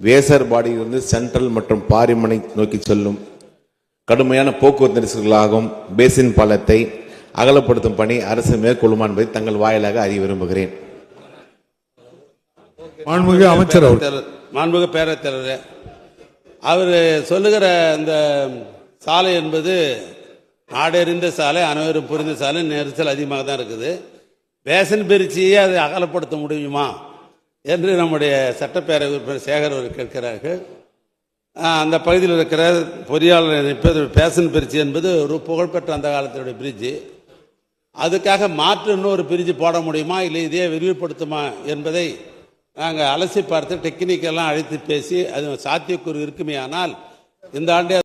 வேசர்பாடியிலிருந்து central மற்றும் பாரிமனை நோக்கி செல்லும் கடுமையான போக்குவரத்து நெரிசல்களாகும் பேசின் பாலத்தை அகலப்படுத்தும் பணி அரசு மேற்கொள்ளுமா என்பதை தங்கள் வாயிலாக அறிய விரும்புகிறேன். மாண்புமிகு அமைச்சர் மாண்புமிகு பேரவைத் தலைவர், அவர் சொல்லுகிற இந்த சாலை என்பது நாடறிந்த சாலை, அனைவரும் புரிந்த சாலை, நெரிசல் அதிகமாக தான் இருக்குது. பேசன் பிரிச்சியை அதை அகலப்படுத்த முடியுமா என்று நம்முடைய சட்டப்பேரவை உறுப்பினர் சேகர் அவர் கேட்கிறார்கள். அந்த பகுதியில் இருக்கிற பொறியாளர் பேசன் பிரிட்ஜ் என்பது ஒரு புகழ்பெற்ற அந்த காலத்தினுடைய பிரிட்ஜு. அதுக்காக மாற்று இன்னொரு பிரிட்ஜ் போட முடியுமா, இல்லை இதே விரிவுபடுத்துமா என்பதை நாங்கள் அலசி பார்த்து டெக்னிக்கெல்லாம் அழைத்து பேசி அது சாத்தியக்கூறு இருக்குமே. ஆனால் இந்த ஆண்டே